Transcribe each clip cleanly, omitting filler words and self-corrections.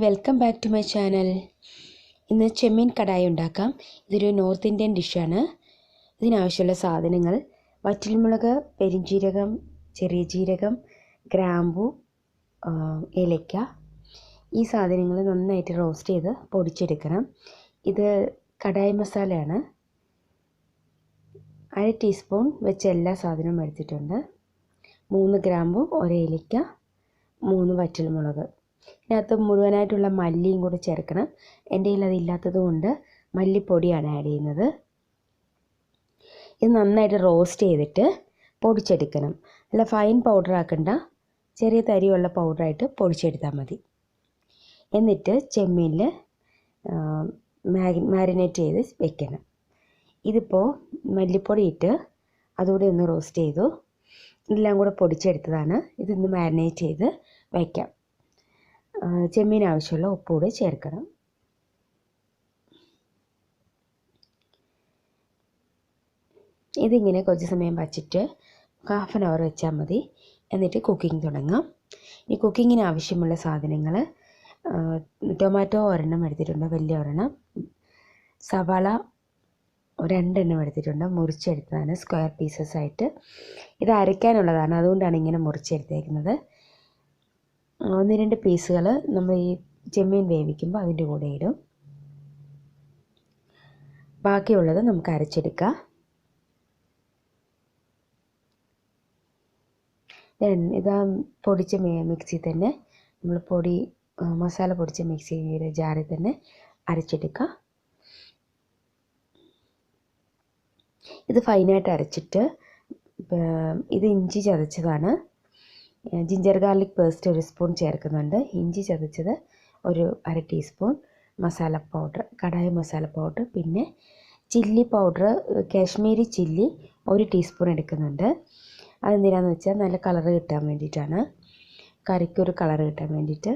Welcome back to my channel. ഇന്ന് ചെമ്മീൻ കടായി ഉണ്ടാക്കാം. ഇതൊരു നോർത്ത് ഇന്ത്യൻ ഡിഷാണ്. ഇതിനാവശ്യമുള്ള സാധനങ്ങൾ: വറ്റൽമുളക്, പെരിഞ്ജീരകം, ചെറിയ ജീരകം, ഗ്രാമ്പു, ഏലക്ക. ഈ സാധനങ്ങൾ നന്നായിട്ട് റോസ്റ്റ് ചെയ്ത് പൊടിച്ചെടുക്കണം. ഇത് കടായി മസാലയാണ്. 1/2 ടീസ്പൂൺ വെച്ച എല്ലാ സാധനവും എടുത്തിട്ടുണ്ട്. 3 ഗ്രാമ്പു, 1 ഏലക്ക, 3 വറ്റൽമുളക്. ഇതിനകത്ത് മുഴുവനായിട്ടുള്ള മല്ലിയും കൂടെ ചേർക്കണം. എൻ്റെ കയ്യിൽ അതില്ലാത്തത് കൊണ്ട് മല്ലിപ്പൊടിയാണ് ആഡ് ചെയ്യുന്നത്. ഇത് നന്നായിട്ട് റോസ്റ്റ് ചെയ്തിട്ട് പൊടിച്ചെടുക്കണം. നല്ല ഫൈൻ പൗഡർ ആക്കണ്ട, ചെറിയ തരിയുള്ള പൗഡറായിട്ട് പൊടിച്ചെടുത്താൽ മതി. എന്നിട്ട് ചെമ്മീനിൽ മാരിനേറ്റ് ചെയ്ത് വെക്കണം. ഇതിപ്പോൾ മല്ലിപ്പൊടി ഇട്ട് അതുകൂടി ഒന്ന് റോസ്റ്റ് ചെയ്തു. എല്ലാം കൂടെ പൊടിച്ചെടുത്തതാണ്. ഇതൊന്ന് മാരിനേറ്റ് ചെയ്ത് വയ്ക്കാം. ചെമ്മീൻ ആവശ്യമുള്ള ഉപ്പ് കൂടി ചേർക്കണം. ഇതിങ്ങനെ കുറച്ച് സമയം വച്ചിട്ട് 1/2 hour വെച്ചാൽ മതി. എന്നിട്ട് കുക്കിംഗ് തുടങ്ങാം. ഈ കുക്കിങ്ങിന് ആവശ്യമുള്ള സാധനങ്ങൾ: ടൊമാറ്റോ 1 എടുത്തിട്ടുണ്ട്, വലിയ ഒരെണ്ണം. സവാള 2 എടുത്തിട്ടുണ്ട്, മുറിച്ചെടുത്തതാണ് സ്ക്വയർ പീസസ് ആയിട്ട്. ഇത് അരയ്ക്കാനുള്ളതാണ്, അതുകൊണ്ടാണ് ഇങ്ങനെ മുറിച്ചെടുത്തേക്കുന്നത്. 1-2 പീസുകൾ നമ്മൾ ഈ ചെമ്മീൻ വേവിക്കുമ്പോൾ അതിൻ്റെ കൂടെ ഇടും. ബാക്കിയുള്ളത് നമുക്ക് അരച്ചെടുക്കാം. ഇതാ പൊടിച്ച മിക്സി തന്നെ നമ്മൾ മസാല പൊടിച്ച മിക്സിയുടെ ജാറിൽ തന്നെ അരച്ചെടുക്കുക. ഇത് ഫൈനായിട്ട് അരച്ചിട്ട് ഇത് ഇഞ്ചി ചതച്ചതാണ്. ജിഞ്ചർ ഗാർലിക് പേസ്റ്റ് 1 സ്പൂൺ ചേർക്കുന്നുണ്ട്. ഇഞ്ചി ചതച്ചത് 1/2 teaspoon. Masala powder, kadai masala powder. പിന്നെ chilli powder, Kashmiri chilli 1 teaspoon എടുക്കുന്നുണ്ട്. അതെന്തിനാണെന്ന് വെച്ചാൽ നല്ല കളറ് കിട്ടാൻ വേണ്ടിയിട്ടാണ്, കറിക്കൊരു കളറ് കിട്ടാൻ വേണ്ടിയിട്ട്.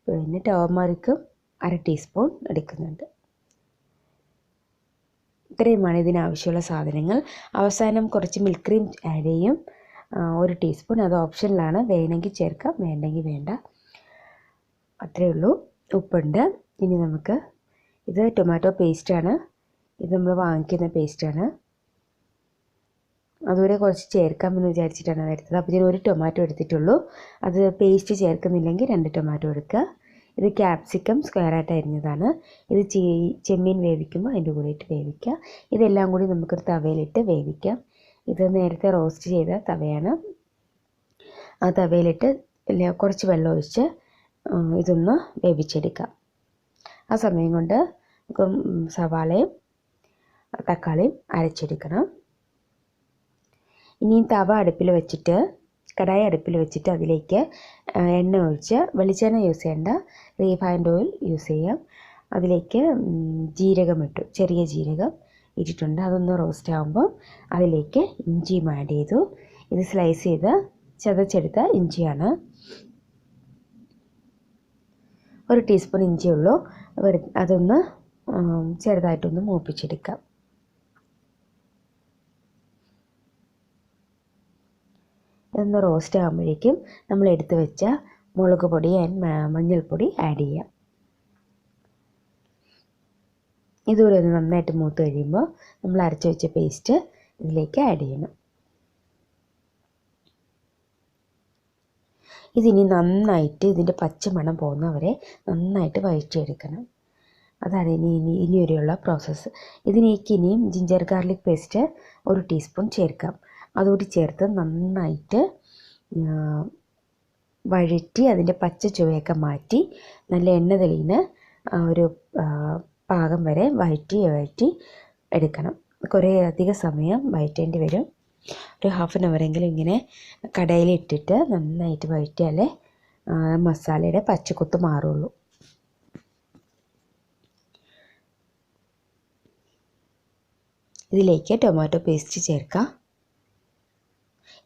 പിന്നെ ടർമറിക്കും 1/2 ടീസ്പൂൺ എടുക്കുന്നുണ്ട്. ഇത്രയുമാണ് ഇതിനാവശ്യമുള്ള സാധനങ്ങൾ. അവസാനം കുറച്ച് മിൽക്ക് ക്രീം ആഡ് ചെയ്യും, 1 ടീസ്പൂൺ. അത് ഓപ്ഷനിലാണ്, വേണമെങ്കിൽ ചേർക്കാം, വേണ്ടെങ്കിൽ വേണ്ട. അത്രയേ ഉള്ളൂ. ഉപ്പുണ്ട്. ഇനി നമുക്ക് ഇത് ടൊമാറ്റോ പേസ്റ്റാണ്. ഇത് നമ്മൾ വാങ്ങിക്കുന്ന പേസ്റ്റാണ്. അതുകൂടെ കുറച്ച് ചേർക്കാമെന്ന് വിചാരിച്ചിട്ടാണ് അത് എടുത്തത്. അപ്പോൾ ഇതിന് 1 ടൊമാറ്റോ എടുത്തിട്ടുള്ളൂ. അത് പേസ്റ്റ് ചേർക്കുന്നില്ലെങ്കിൽ 2 ടൊമാറ്റോ എടുക്കുക. ഇത് ക്യാപ്സിക്കം സ്ക്വയറായിട്ട് അരിഞ്ഞതാണ്. ഇത് ചെമ്മീൻ വേവിക്കുമ്പോൾ അതിൻ്റെ കൂടെ ഇട്ട് വേവിക്കുക. ഇതെല്ലാം കൂടി നമുക്കൊരു തവയിലിട്ട് വേവിക്കാം. ഇത് നേരത്തെ റോസ്റ്റ് ചെയ്ത തവയാണ്. ആ തവയിലിട്ട് കുറച്ച് വെള്ളം ഒഴിച്ച് ഇതൊന്ന് വേവിച്ചെടുക്കാം. ആ സമയം കൊണ്ട് നമുക്ക് സവാളയും തക്കാളിയും അരച്ചെടുക്കണം. ഇനി തവ അടുപ്പിൽ വെച്ചിട്ട്, കടായി അടുപ്പിൽ വെച്ചിട്ട് അതിലേക്ക് എണ്ണ ഒഴിച്ച്, വെളിച്ചെണ്ണ യൂസ് ചെയ്യേണ്ട, റീഫൈൻഡ് ഓയിൽ യൂസ് ചെയ്യാം. അതിലേക്ക് ജീരകം ഇട്ടു, ചെറിയ ജീരകം ഇട്ടിട്ടുണ്ട്. അതൊന്ന് റോസ്റ്റ് ആകുമ്പോൾ അതിലേക്ക് ഇഞ്ചിയും ആഡ് ചെയ്തു. ഇത് സ്ലൈസ് ചെയ്ത് ചതച്ചെടുത്ത ഇഞ്ചിയാണ്. 1 ടീസ്പൂൺ ഇഞ്ചിയുള്ളൂ. അതൊന്ന് ചെറുതായിട്ടൊന്ന് മൂപ്പിച്ചെടുക്കാം. ഇതൊന്ന് റോസ്റ്റ് ആകുമ്പോഴേക്കും നമ്മൾ എടുത്ത് വെച്ച മുളക് പൊടി ആൻഡ് മഞ്ഞൾപ്പൊടി ആഡ് ചെയ്യാം. ഇതുകൂടെ ഒന്ന് നന്നായിട്ട് മൂത്ത് കഴിയുമ്പോൾ നമ്മൾ അരച്ച് വെച്ച പേസ്റ്റ് ഇതിലേക്ക് ആഡ് ചെയ്യണം. ഇതിനി നന്നായിട്ട് ഇതിൻ്റെ പച്ചമണം പോകുന്നവരെ നന്നായിട്ട് വഴറ്റിയെടുക്കണം. അതാണ് ഇനിയൊരെയുള്ള പ്രോസസ്സ്. ഇതിലേക്ക് ഇനിയും ജിഞ്ചർ ഗാർലിക് പേസ്റ്റ് 1 ടീസ്പൂൺ ചേർക്കാം. അതുകൂടി ചേർത്ത് നന്നായിട്ട് വഴറ്റി അതിൻ്റെ പച്ച ചുവയൊക്കെ മാറ്റി നല്ല എണ്ണ തെളിയുന്ന ഒരു പാകം വരെ വഴറ്റി എടുക്കണം. കുറേ അധികം സമയം വഴറ്റേണ്ടി വരും. ഒരു 1/2 hour എങ്കിലും ഇങ്ങനെ കടായിലിട്ടിട്ട് നന്നായിട്ട് വഴറ്റിയാലേ മസാലയുടെ പച്ചക്കുത്ത് മാറുള്ളൂ. ഇതിലേക്ക് ടൊമാറ്റോ പേസ്റ്റ് ചേർക്കാം.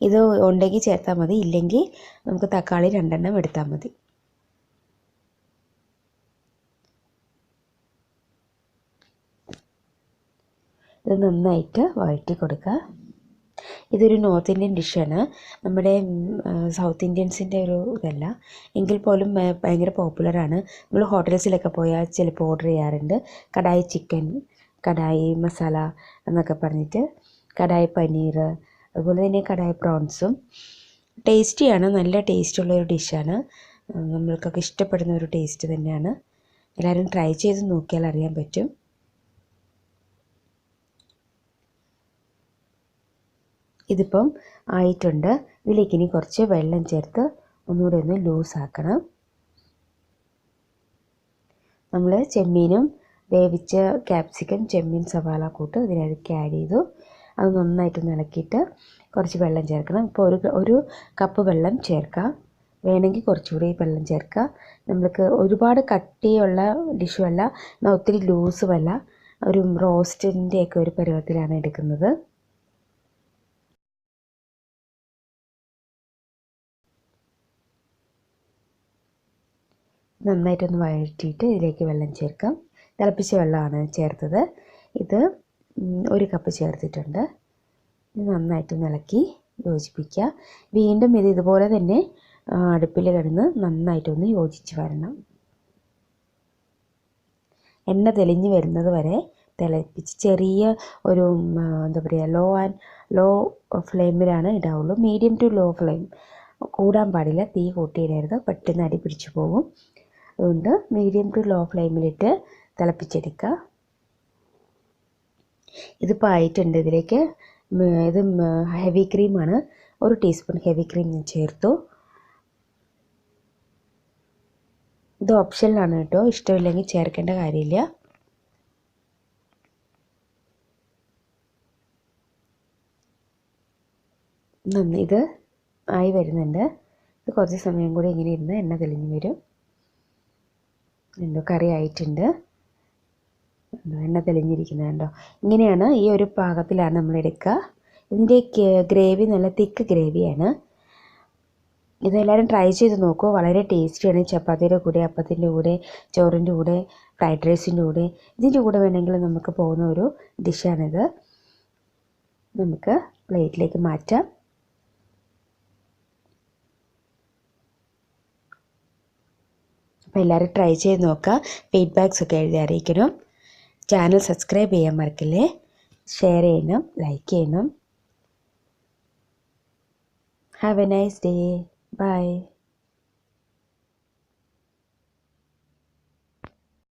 ഇത് ഉണ്ടെങ്കിൽ ചേർത്താൽ മതി, ഇല്ലെങ്കിൽ നമുക്ക് തക്കാളി 2 എടുത്താൽ മതി. ഇത് നന്നായിട്ട് വഴറ്റി കൊടുക്കുക. ഇതൊരു നോർത്ത് ഇന്ത്യൻ ഡിഷാണ്. നമ്മുടെ സൗത്ത് ഇന്ത്യൻസിൻ്റെ ഒരു ഇതല്ല, എങ്കിൽ പോലും ഭയങ്കര പോപ്പുലറാണ്. നമ്മൾ ഹോട്ടൽസിലൊക്കെ പോയാൽ ചിലപ്പോൾ ഓർഡർ ചെയ്യാറുണ്ട്. കടായി ചിക്കൻ, കടായി മസാല എന്നൊക്കെ പറഞ്ഞിട്ട്, കടായി പനീർ, അതുപോലെ തന്നെ കടായി പ്രോൺസും. ടേസ്റ്റിയാണ്, നല്ല ടേസ്റ്റുള്ളൊരു ഡിഷാണ്. നമ്മൾക്കൊക്കെ ഇഷ്ടപ്പെടുന്ന ഒരു ടേസ്റ്റ് തന്നെയാണ്. എല്ലാവരും ട്രൈ ചെയ്ത് നോക്കിയാൽ അറിയാൻ പറ്റും. ഇതിപ്പം ആയിട്ടുണ്ട്. ഇതിലേക്ക് ഇനി കുറച്ച് വെള്ളം ചേർത്ത് ഒന്നുകൂടെ ഒന്ന് ലൂസാക്കണം. നമ്മൾ ചെമ്മീനും വേവിച്ച ക്യാപ്സിക്കം, ചെമ്മീൻ, സവാള കൂട്ട് ഇതിലേക്ക് ആഡ് ചെയ്തു. അത് നന്നായിട്ടൊന്ന് ഇളക്കിയിട്ട് കുറച്ച് വെള്ളം ചേർക്കണം. ഇപ്പോൾ ഒരു കപ്പ് വെള്ളം ചേർക്കാം. വേണമെങ്കിൽ കുറച്ചുകൂടി വെള്ളം ചേർക്കുക. നമ്മൾക്ക് ഒരുപാട് കട്ടിയുള്ള ഡിഷുമല്ല, എന്നാൽ ഒത്തിരി ലൂസുമല്ല, ഒരു റോസ്റ്റിൻ്റെയൊക്കെ ഒരു പരുവത്തിലാണ് എടുക്കുന്നത്. നന്നായിട്ടൊന്ന് വഴറ്റിയിട്ട് ഇതിലേക്ക് വെള്ളം ചേർക്കാം. തിളപ്പിച്ച വെള്ളമാണ് ചേർത്തത്. ഇത് 1 കപ്പ് ചേർത്തിട്ടുണ്ട്. നന്നായിട്ടൊന്ന് ഇളക്കി യോജിപ്പിക്കുക. വീണ്ടും ഇത് ഇതുപോലെ തന്നെ അടുപ്പിൽ കിടന്ന് നന്നായിട്ടൊന്ന് യോജിച്ച് വരണം. എണ്ണ തെളിഞ്ഞ് വരുന്നത് വരെ തിളപ്പിച്ച് ചെറിയ ഒരു എന്താ പറയുക, ലോ ഫ്ലെയിമിലാണ് ഇടാവുള്ളൂ. മീഡിയം ടു ലോ ഫ്ലെയിം, കൂടാൻ പാടില്ല. തീ കൂട്ടിയിടരുത്, പെട്ടെന്ന് അടി പിടിച്ച് പോകും. അതുകൊണ്ട് മീഡിയം ടു ലോ ഫ്ലെയിമിലിട്ട് തിളപ്പിച്ചെടുക്കുക. ഇതിപ്പോൾ ആയിട്ടുണ്ട്. ഇതിലേക്ക് ഇത് ഹെവി ക്രീമാണ്. 1 ടീസ്പൂൺ ഹെവി ക്രീം ഞാൻ ചേർത്തു. ഇത് ഓപ്ഷനിലാണ് കേട്ടോ, ഇഷ്ടമില്ലെങ്കിൽ ചേർക്കേണ്ട കാര്യമില്ല. ഇത് ആയി വരുന്നുണ്ട്. ഇത് കുറച്ച് സമയം കൂടി ഇങ്ങനെ ഇരുന്ന് എണ്ണ തെളിഞ്ഞ് വരും. കറി ആയിട്ടുണ്ട്. എണ്ണ തെളിഞ്ഞിരിക്കുന്നത് കണ്ടോ. ഇങ്ങനെയാണ്, ഈ ഒരു പാകത്തിലാണ് നമ്മൾ എടുക്കുക. ഇതിൻ്റെ ഗ്രേവി നല്ല തിക്ക് ഗ്രേവിയാണ്. ഇതെല്ലാവരും ട്രൈ ചെയ്ത് നോക്കൂ. വളരെ ടേസ്റ്റിയാണ്. ചപ്പാത്തിയുടെ കൂടെ, അപ്പത്തിൻ്റെ കൂടെ, ചോറിൻ്റെ കൂടെ, ഫ്രൈഡ് റൈസിൻ്റെ കൂടെ, ഇതിൻ്റെ കൂടെ വേണമെങ്കിൽ നമുക്ക് പോകുന്ന ഒരു ഡിഷാണിത്. നമുക്ക് പ്ലേറ്റിലേക്ക് മാറ്റാം. അപ്പോൾ എല്ലാവരും ട്രൈ ചെയ്ത് നോക്കുക. ഫീഡ്ബാക്സൊക്കെ എഴുതി അറിയിക്കണം. ചാനൽ സബ്സ്ക്രൈബ് ചെയ്യാൻ മറക്കല്ലേ. ഷെയർ ചെയ്യണം, ലൈക്ക് ചെയ്യണം. Have a nice day. Bye.